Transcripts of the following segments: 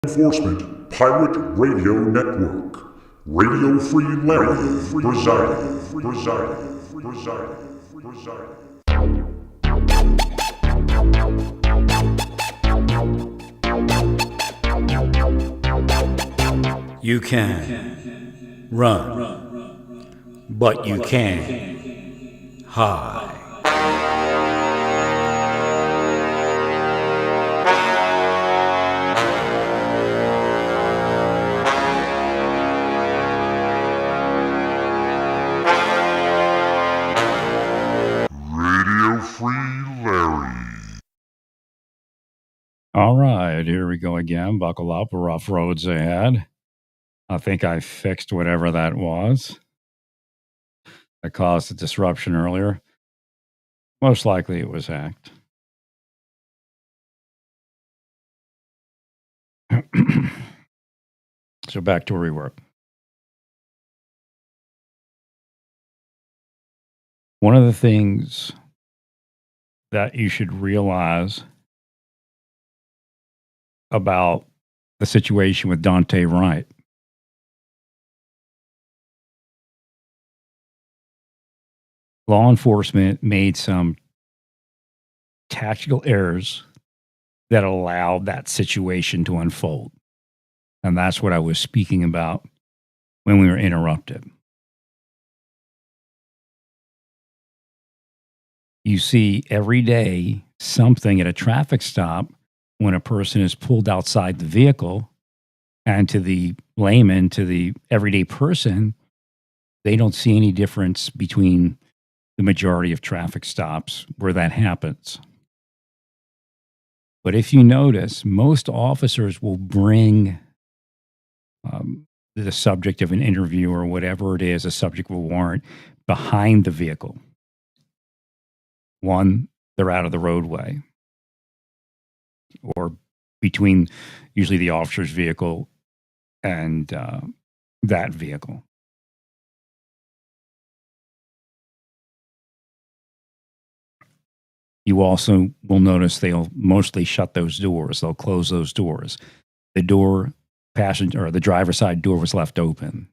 Enforcement Pirate Radio Network. Radio Free Larry presiding. You can run, but you can't hide. Radio Free Larry. All right, here we go again. Buckle up, rough roads ahead. I think I fixed whatever that was that caused the disruption earlier. Most likely it was hacked. So back to where we were. One of the things that you should realize about the situation with Dante Wright. Law enforcement made some tactical errors that allowed that situation to unfold. And that's what I was speaking about when we were interrupted. You see every day something at a traffic stop when a person is pulled outside the vehicle, and to the layman, to the everyday person, they don't see any difference between the majority of traffic stops where that happens. But if you notice, most officers will bring the subject of an interview or whatever it is, a subject of a warrant, behind the vehicle. One, they're out of the roadway, or between usually the officer's vehicle and that vehicle. You also will notice they'll mostly shut those doors. They'll close those doors. The door, passenger or the driver's side door was left open.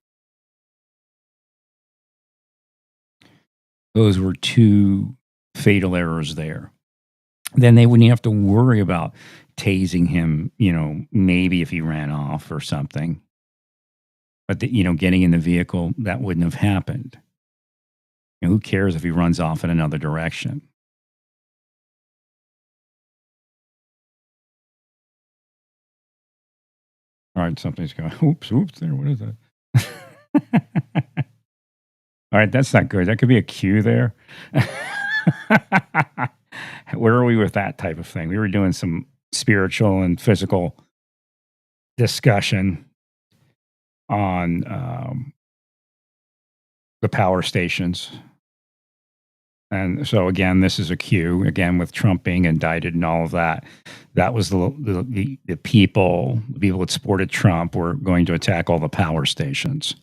Those were two fatal errors there. Then they wouldn't have to worry about tasing him, maybe if he ran off or something. But, getting in the vehicle, that wouldn't have happened. Who cares if he runs off in another direction? All right, something's going, oops, there, what is that? All right, that's not good. That could be a cue there. Where are we with that type of thing? We were doing some spiritual and physical discussion on the power stations. And so, again, this is a cue, again, with Trump being indicted and all of that. That was the people that supported Trump were going to attack all the power stations.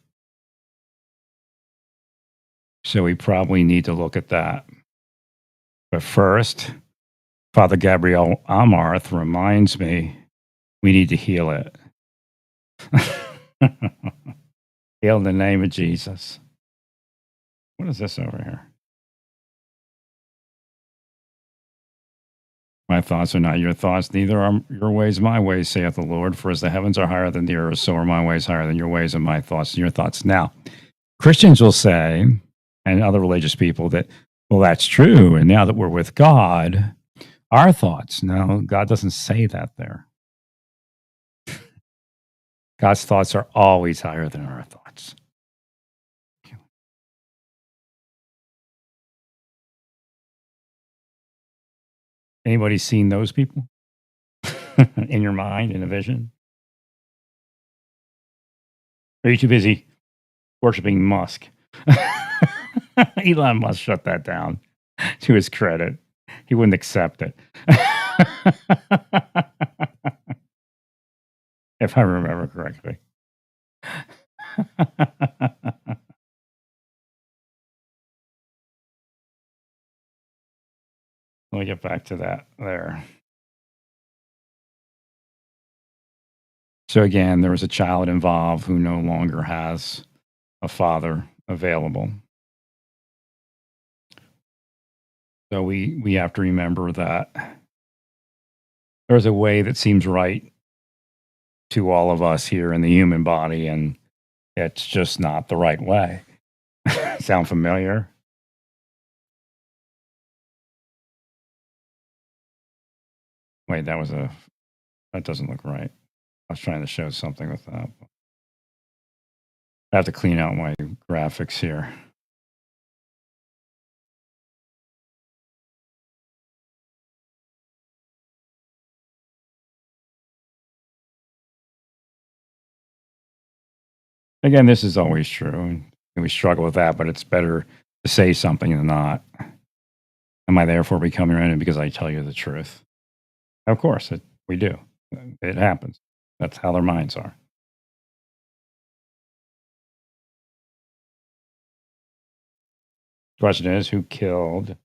So we probably need to look at that. But first, Father Gabriel Amarth reminds me we need to heal it. Heal in the name of Jesus. What is this over here? My thoughts are not your thoughts, neither are your ways my ways, saith the Lord. For as the heavens are higher than the earth, so are my ways higher than your ways, and my thoughts and your thoughts. Now, Christians will say, and other religious people, that, well, that's true. And now that we're with God, our thoughts. No, God doesn't say that there. God's thoughts are always higher than our thoughts. Anybody seen those people in your mind, in a vision? Or are you too busy worshiping Musk? Elon Musk shut that down, to his credit. He wouldn't accept it. If I remember correctly. Let me get back to that there. So again, there was a child involved who no longer has a father available. So we have to remember that there's a way that seems right to all of us here in the human body, and it's just not the right way. Sound familiar? Wait, that doesn't look right. I was trying to show something with that. I have to clean out my graphics here. Again, this is always true, and we struggle with that, but it's better to say something than not. Am I therefore becoming your enemy because I tell you the truth? Of course, we do. It happens. That's how their minds are. Question is, who killed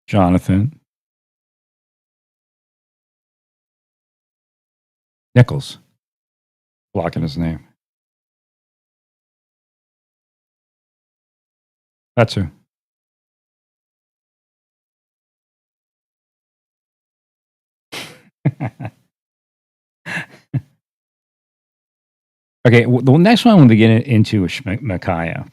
Jonathan Nichols? Blocking his name. That's who. Okay, the next one I want to get into is Micaiah.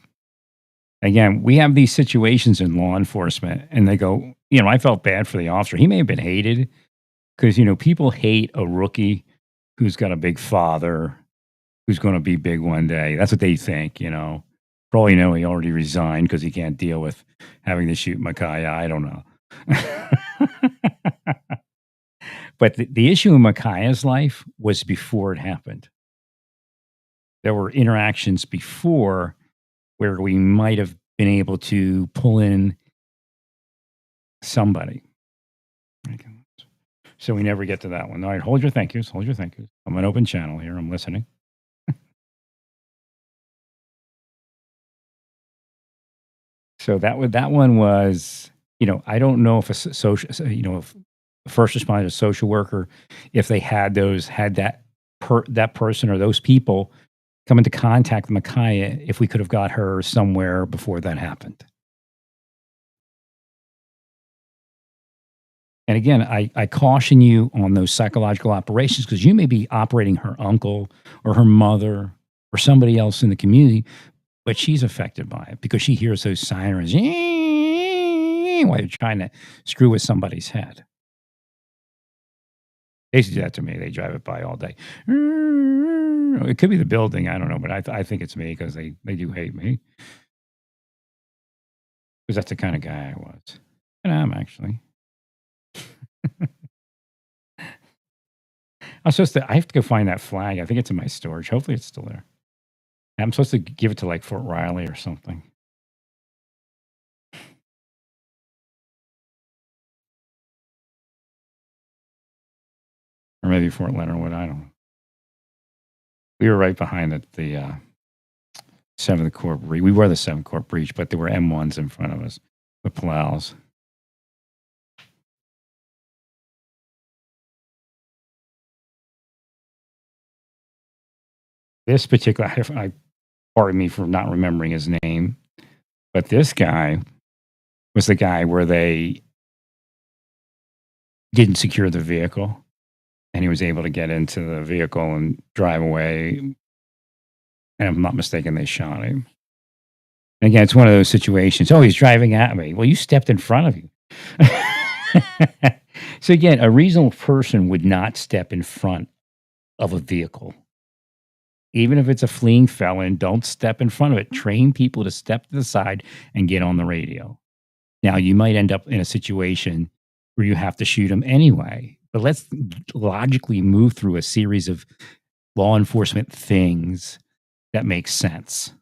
Again, we have these situations in law enforcement, and they go, I felt bad for the officer. He may have been hated because, people hate a rookie who's got a big father who's going to be big one day. That's what they think, For all you know, he already resigned because he can't deal with having to shoot Micaiah. I don't know. But the issue in Micaiah's life was before it happened. There were interactions before where we might have been able to pull in somebody. So we never get to that one. All right, hold your thank yous. Hold your thank yous. I'm an open channel here. I'm listening. So that one was, I don't know if a social, if a first responder, a social worker, if they had that person or those people come into contact with Micaiah, if we could have got her somewhere before that happened. And again, I caution you on those psychological operations because you may be operating her uncle or her mother or somebody else in the community, but she's affected by it because she hears those sirens while you're trying to screw with somebody's head. They do that to me. They drive it by all day. It could be the building. I don't know, but I think it's me because they do hate me. Because that's the kind of guy I was. And I'm actually. I have to go find that flag. I think it's in my storage. Hopefully it's still there. I'm supposed to give it to like Fort Riley or something. Or maybe Fort Leonard Wood. I don't know. We were right behind the 7th Corps breach. We were the 7th Corps breach, but there were M1s in front of us with plows. This particular, pardon me for not remembering his name, but this guy was the guy where they didn't secure the vehicle and he was able to get into the vehicle and drive away. And if I'm not mistaken, they shot him. And again, it's one of those situations. Oh, he's driving at me. Well, you stepped in front of you. So again, a reasonable person would not step in front of a vehicle. Even if it's a fleeing felon, don't step in front of it. Train people to step to the side and get on the radio. Now, you might end up in a situation where you have to shoot them anyway. But let's logically move through a series of law enforcement things that make sense.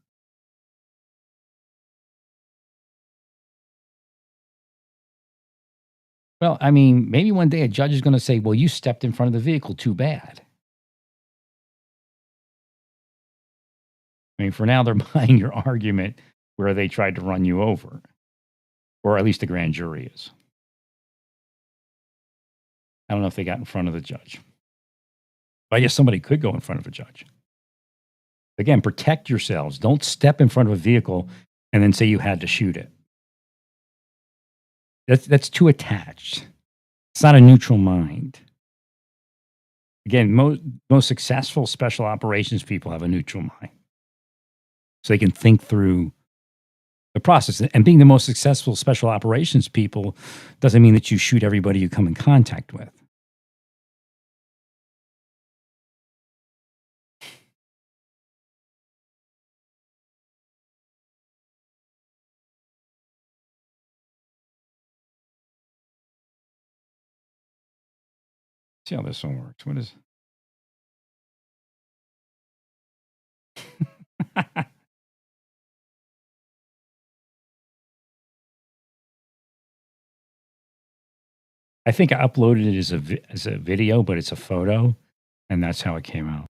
Well, I mean, maybe one day a judge is going to say, well, you stepped in front of the vehicle, too bad. I mean, for now, they're buying your argument where they tried to run you over, or at least the grand jury is. I don't know if they got in front of the judge. But I guess somebody could go in front of a judge. Again, protect yourselves. Don't step in front of a vehicle and then say you had to shoot it. That's too attached. It's not a neutral mind. Again, most successful special operations people have a neutral mind. So they can think through the process. And being the most successful special operations people doesn't mean that you shoot everybody you come in contact with. See how this one works. What is I think I uploaded it as a video, but it's a photo, and that's how it came out.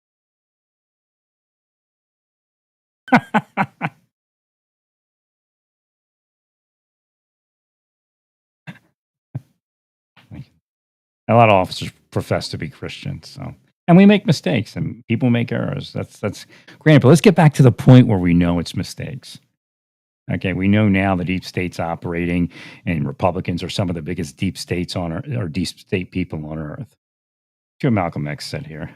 A lot of officers profess to be Christians, so and we make mistakes and people make errors. That's granted, but let's get back to the point where we know it's mistakes. Okay, we know now the deep state's operating, and Republicans are some of the biggest deep states on Earth, or deep state people on Earth. See what Malcolm X said here.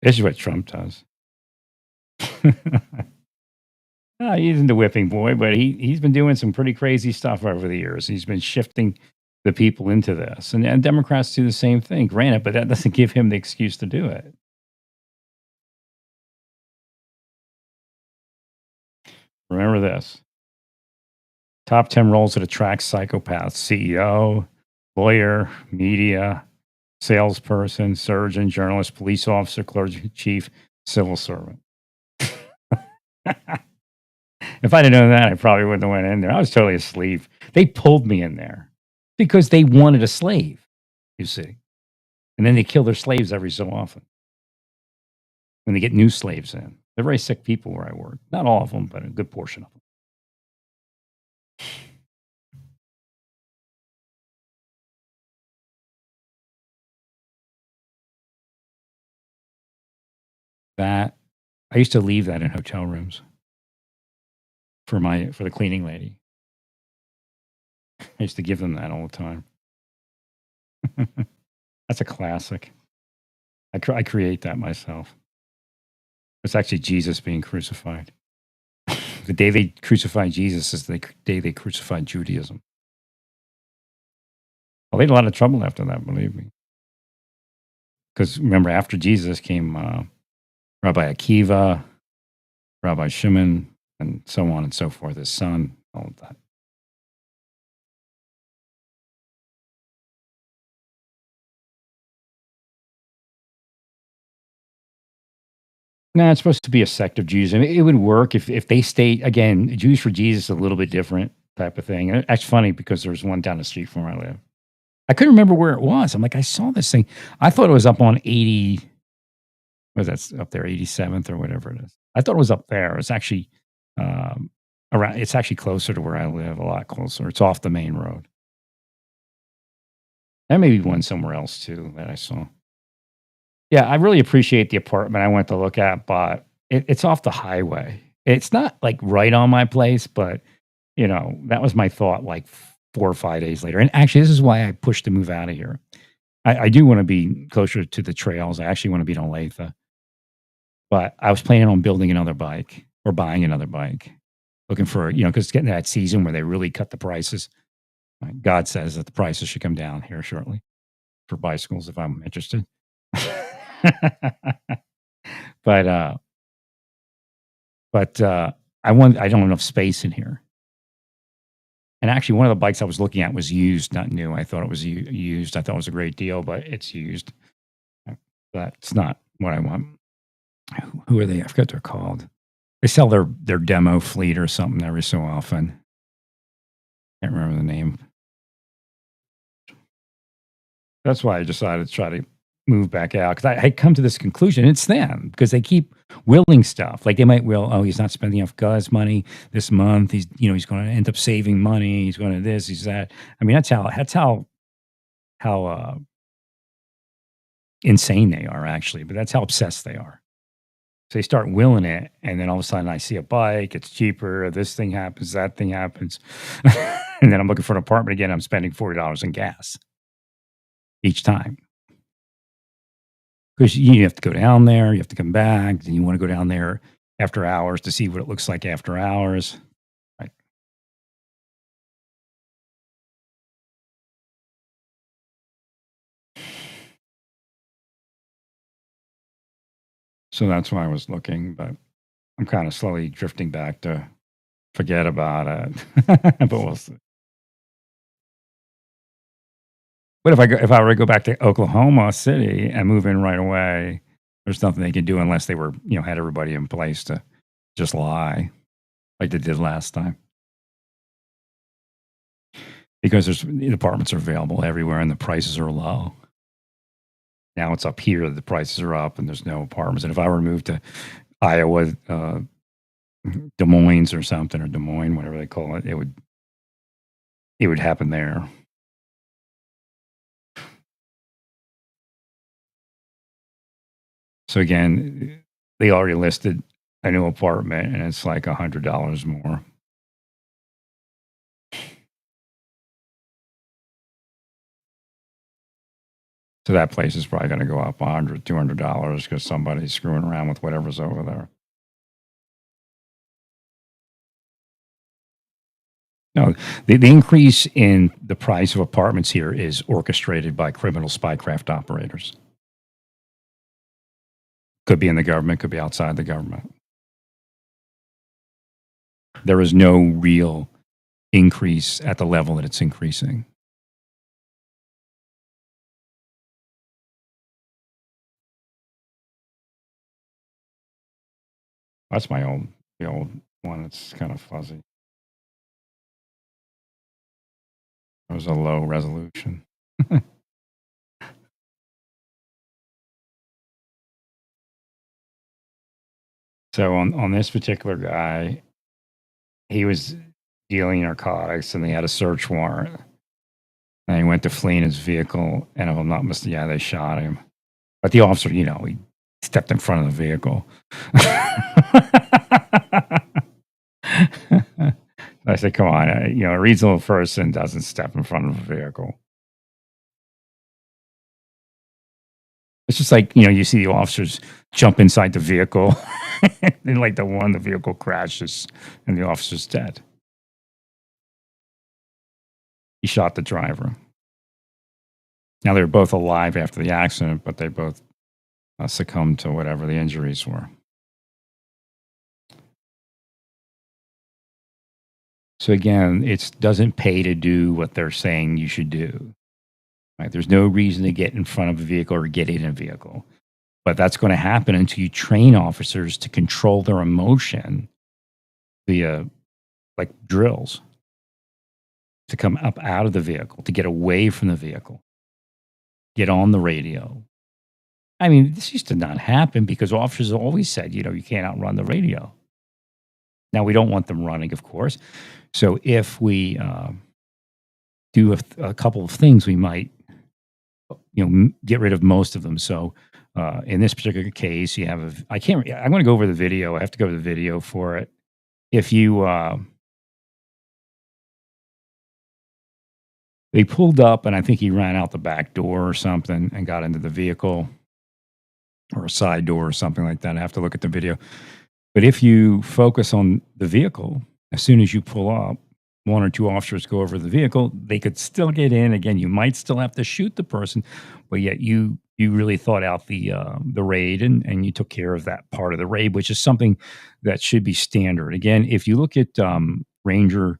This is what Trump does. He isn't the whipping boy, but he's been doing some pretty crazy stuff over the years. He's been shifting the people into this, and Democrats do the same thing. Granted, but that doesn't give him the excuse to do it. Remember this: top 10 roles that attract psychopaths: CEO, lawyer, media, salesperson, surgeon, journalist, police officer, clergy chief, civil servant. If I'd have known that, I probably wouldn't have went in there. I was totally asleep. They pulled me in there because they wanted a slave, you see. And then they kill their slaves every so often when they get new slaves in. They're very sick people where I work. Not all of them, but a good portion of them. That I used to leave that in hotel rooms for the cleaning lady. I used to give them that all the time. That's a classic. I create that myself. It's actually Jesus being crucified. The day they crucified Jesus is the day they crucified Judaism. Well, they had a lot of trouble after that, believe me. Because remember, after Jesus came Rabbi Akiva, Rabbi Shimon, and so on and so forth, his son, all of that. No, it's supposed to be a sect of Jews. I mean, it would work if they stayed, again, Jews for Jesus is a little bit different type of thing. And it's funny because there's one down the street from where I live. I couldn't remember where it was. I'm like, I saw this thing. I thought it was up on 80, what is that, up there, 87th or whatever it is. I thought it was up there. It's actually around, it's actually closer to where I live, a lot closer. It's off the main road. There may be one somewhere else too that I saw. Yeah, I really appreciate the apartment I went to look at, but it's off the highway. It's not like right on my place, but that was my thought like 4 or 5 days later. And actually, this is why I pushed to move out of here. I do want to be closer to the trails. I actually want to be in Olathe. But I was planning on building another bike or buying another bike, looking for, because it's getting to that season where they really cut the prices. God says that the prices should come down here shortly for bicycles if I'm interested. but I don't have enough space in here. And actually, one of the bikes I was looking at was used, not new. I thought it was used. I thought it was a great deal, but it's used. That's not what I want. Who are they? I forgot what they're called. They sell their demo fleet or something every so often. Can't remember the name. That's why I decided to try to move back out because I come to this conclusion. It's them because they keep willing stuff. Like they might will, oh, he's not spending enough gas money this month. He's going to end up saving money. He's going to this, he's that. I mean, that's how insane they are actually, but that's how obsessed they are. So they start willing it, and then all of a sudden I see a bike, it's cheaper, this thing happens, that thing happens. And then I'm looking for an apartment again, I'm spending $40 in gas each time. Because you have to go down there, you have to come back, and you want to go down there after hours to see what it looks like after hours. Right. So that's why I was looking, but I'm kind of slowly drifting back to forget about it. But we'll see. But if I were to go back to Oklahoma City and move in right away, there's nothing they can do unless they were, had everybody in place to just lie like they did last time. Because the apartments are available everywhere and the prices are low. Now it's up here, the prices are up and there's no apartments. And if I were to move to Iowa, Des Moines or something, or Des Moines, whatever they call it, it would happen there. So again, they already listed a new apartment and it's like $100 more. So that place is probably going to go up $100, $200 because somebody's screwing around with whatever's over there. No, the increase in the price of apartments here is orchestrated by criminal spycraft operators. Could be in the government, could be outside the government. There is no real increase at the level that it's increasing. That's the old one. It's kind of fuzzy. It was a low resolution. So on this particular guy, he was dealing narcotics and they had a search warrant. And he went to flee in his vehicle, and if I'm not mistaken, they shot him. But the officer, he stepped in front of the vehicle. I said, come on, a reasonable person doesn't step in front of a vehicle. It's just like, you see the officers jump inside the vehicle, and like the vehicle crashes, and the officer's dead. He shot the driver. Now, they were both alive after the accident, but they both succumbed to whatever the injuries were. So again, it doesn't pay to do what they're saying you should do. Right? There's no reason to get in front of a vehicle or get in a vehicle. But that's going to happen until you train officers to control their emotion via like drills, to come up out of the vehicle, to get away from the vehicle, get on the radio. I mean, this used to not happen because officers always said, you can't outrun the radio. Now, we don't want them running, of course. So if we do a couple of things, we might, get rid of most of them. So in this particular case, you have I'm going to go over the video. I have to go to the video for it. If you, they pulled up and I think he ran out the back door or something and got into the vehicle or a side door or something like that. I have to look at the video. But if you focus on the vehicle, as soon as you pull up, one or two officers go over the vehicle, they could still get in. Again, you might still have to shoot the person, but yet you really thought out the raid and you took care of that part of the raid, which is something that should be standard. Again, if you look at Ranger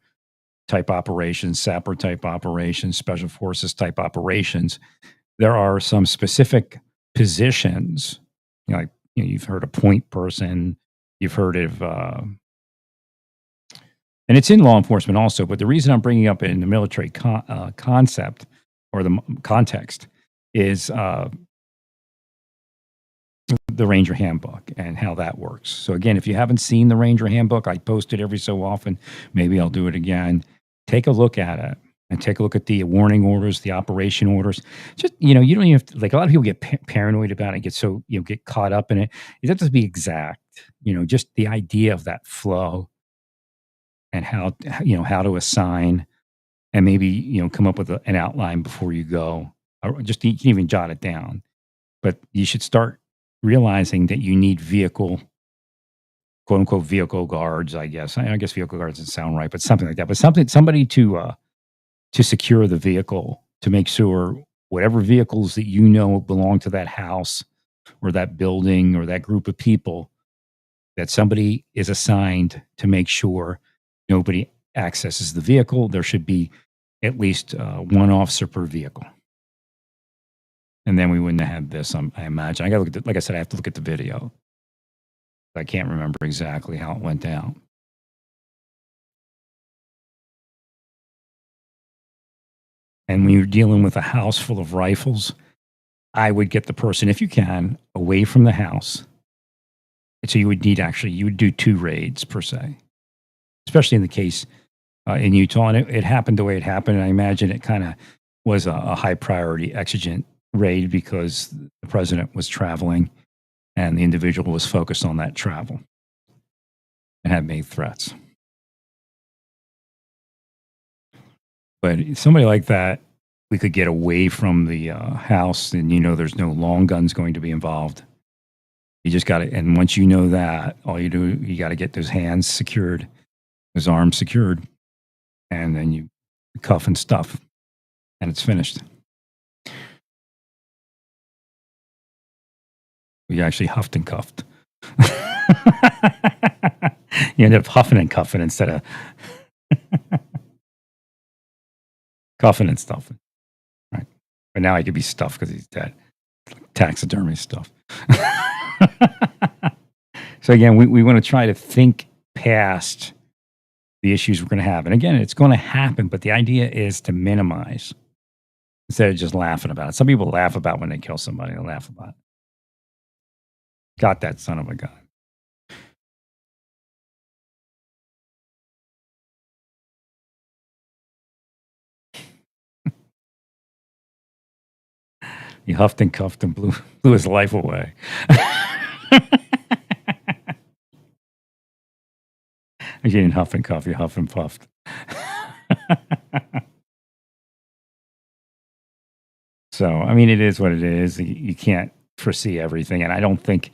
type operations, Sapper type operations, Special Forces type operations, there are some specific positions, you've heard of point person, you've heard of, and it's in law enforcement also, but the reason I'm bringing up it in the military concept or the context is the Ranger Handbook and how that works. So again, if you haven't seen the Ranger Handbook, I post it every so often. Maybe I'll do it again. Take a look at it and take a look at the warning orders, the operation orders. Just, you don't even have to, like, a lot of people get paranoid about it, get so, get caught up in it. It doesn't have to be exact, just the idea of that flow and how, how to assign and maybe, come up with an outline before you go, or just you can even jot it down. But you should start realizing that you need vehicle, quote unquote, vehicle guards, I guess. I guess vehicle guards doesn't sound right, but something like that. But somebody to secure the vehicle, to make sure whatever vehicles that belong to that house or that building or that group of people, that somebody is assigned to make sure nobody accesses the vehicle. There should be at least one officer per vehicle. And then we wouldn't have had this, I imagine. I got to look at like I said, I have to look at the video. I can't remember exactly how it went down. And when you're dealing with a house full of rifles, I would get the person, if you can, away from the house. And so you would do 2 raids per se, especially in the case in Utah. And it happened the way it happened. And I imagine it kind of was a high priority exigent raid because the president was traveling and the individual was focused on that travel and had made threats. But somebody like that, we could get away from the house, and there's no long guns going to be involved. You just got to, and once you know that, all you do, you got to get those hands secured, those arms secured, and then you cuff and stuff, and it's finished. We actually huffed and cuffed. You end up huffing and cuffing instead of cuffing and stuffing. Right. But now I could be stuffed because he's dead. Taxidermy stuff. So again, we want to try to think past the issues we're going to have. And again, it's going to happen, but the idea is to minimize instead of just laughing about it. Some people laugh about when they kill somebody. They laugh about it. Got that son of a gun. He huffed and cuffed and blew his life away. You didn't huff and cuff, you huff and puffed. So, I mean, it is what it is. You can't foresee everything. And I don't think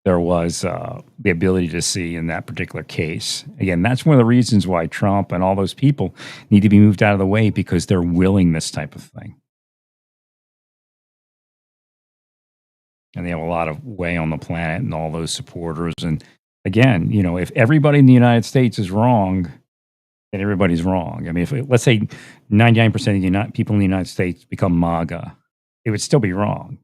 there was the ability to see in that particular case. Again, that's one of the reasons why Trump and all those people need to be moved out of the way, because they're willing this type of thing. And they have a lot of way on the planet and all those supporters. And again, if everybody in the United States is wrong, then everybody's wrong. I mean, if let's say 99% of the people in the United States become MAGA, it would still be wrong.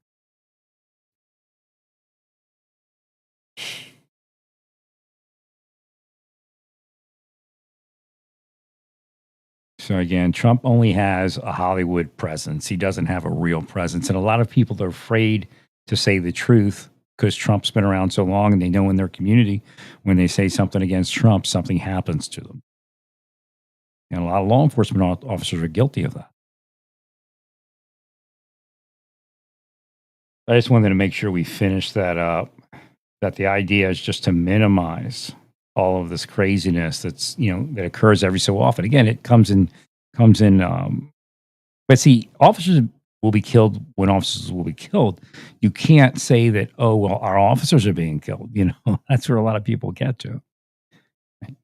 So again, Trump only has a Hollywood presence. He doesn't have a real presence. And a lot of people are afraid to say the truth because Trump's been around so long, and they know in their community when they say something against Trump, something happens to them. And a lot of law enforcement officers are guilty of that. I just wanted to make sure we finish that up, that the idea is just to minimize all of this craziness that's, that occurs every so often. Again, it comes in, but see, officers will be killed when officers will be killed. You can't say that, oh, well, our officers are being killed. That's where a lot of people get to.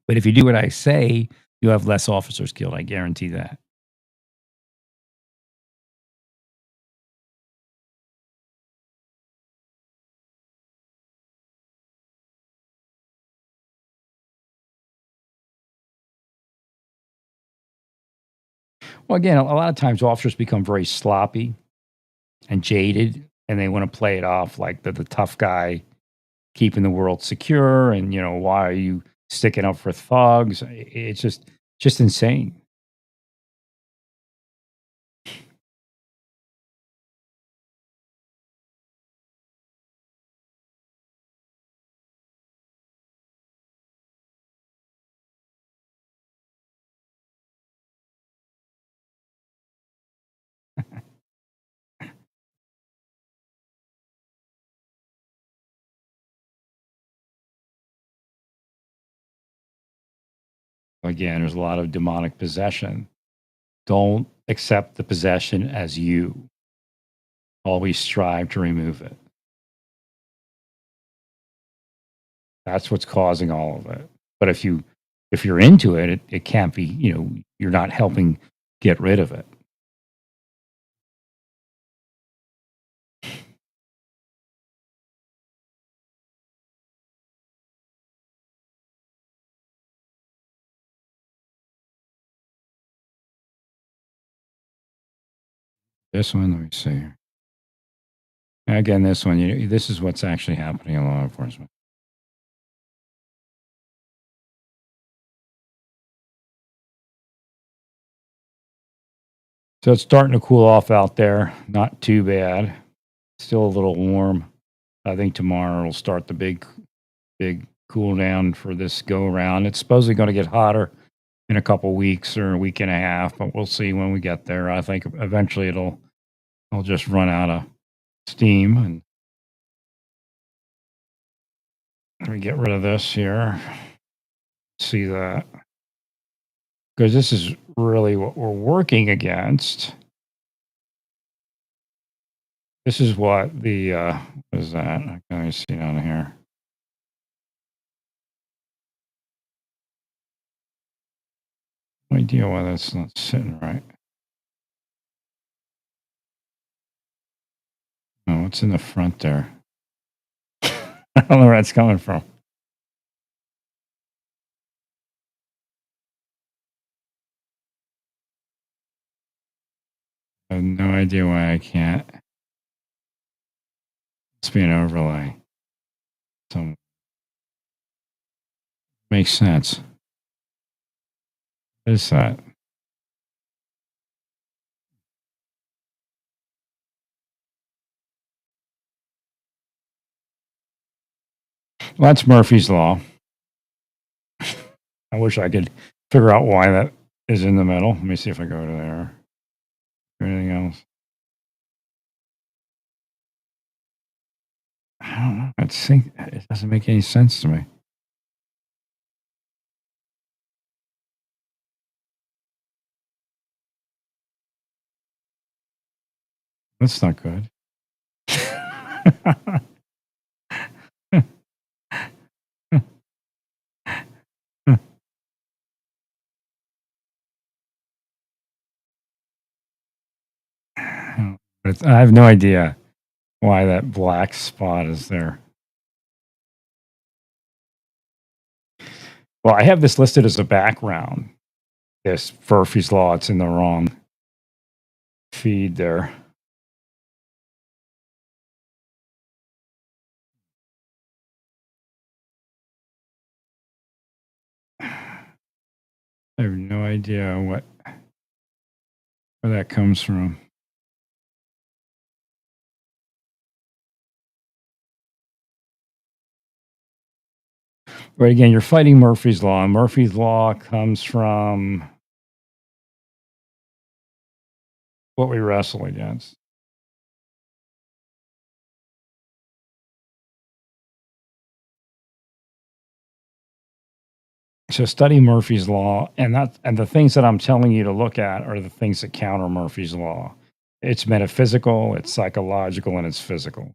But if you do what I say, you have less officers killed. I guarantee that. Well, again, a lot of times officers become very sloppy and jaded, and they want to play it off like the tough guy keeping the world secure. And, why are you sticking up for thugs? It's just insane. Again, there's a lot of demonic possession. Don't accept the possession as you. Always strive to remove it. That's what's causing all of it. But if you're into it, it can't be, you're not helping get rid of it. This one, let me see here. Again, this one, this is what's actually happening in law enforcement. So it's starting to cool off out there. Not too bad. Still a little warm. I think tomorrow will start the big cool down for this go around. It's supposedly going to get hotter in a couple weeks or a week and a half, but we'll see when we get there. I think eventually it'll just run out of steam. And let me get rid of this here. See that. Because this is really what we're working against. This is what the, what is that? Let me see down here. No idea why that's not sitting right. Oh, what's in the front there? I don't know where that's coming from. I have no idea why I can't. It's be an overlay. So makes sense. What is that? Well, that's Murphy's Law. I wish I could figure out why that is in the middle. Let me see if I go to there. Anything else? I don't know. It doesn't make any sense to me. That's not good. But I have no idea why that black spot is there. Well, I have this listed as a background. This Murphy's Law, it's in the wrong feed there. I have no idea where that comes from. But again, you're fighting Murphy's Law. Murphy's Law comes from what we wrestle against. So study Murphy's Law, and the things that I'm telling you to look at are the things that counter Murphy's Law. It's metaphysical, it's psychological, and it's physical.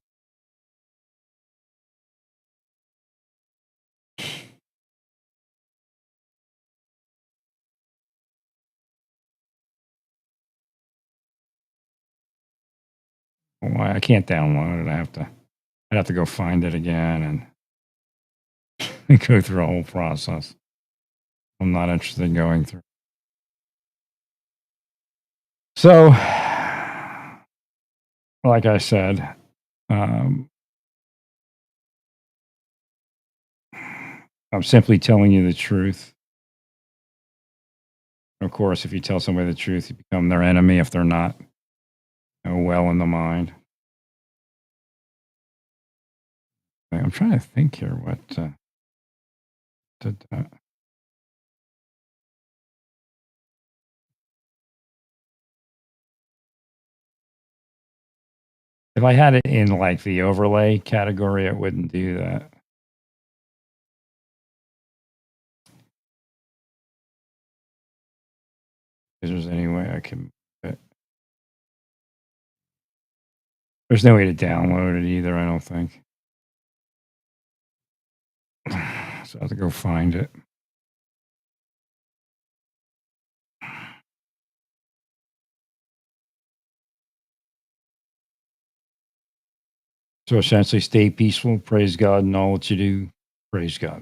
Why I can't download it? I'd have to go find it again and go through a whole process. I'm not interested in going through. So, like I said, I'm simply telling you the truth. Of course, if you tell somebody the truth, you become their enemy if they're not well in the mind. I'm trying to think here what did that. If I had it in like the overlay category, it wouldn't do that. If there's any way I can move it. There's no way to download it either, I don't think. So I have to go find it. So essentially, stay peaceful, praise God in all that you do, praise God.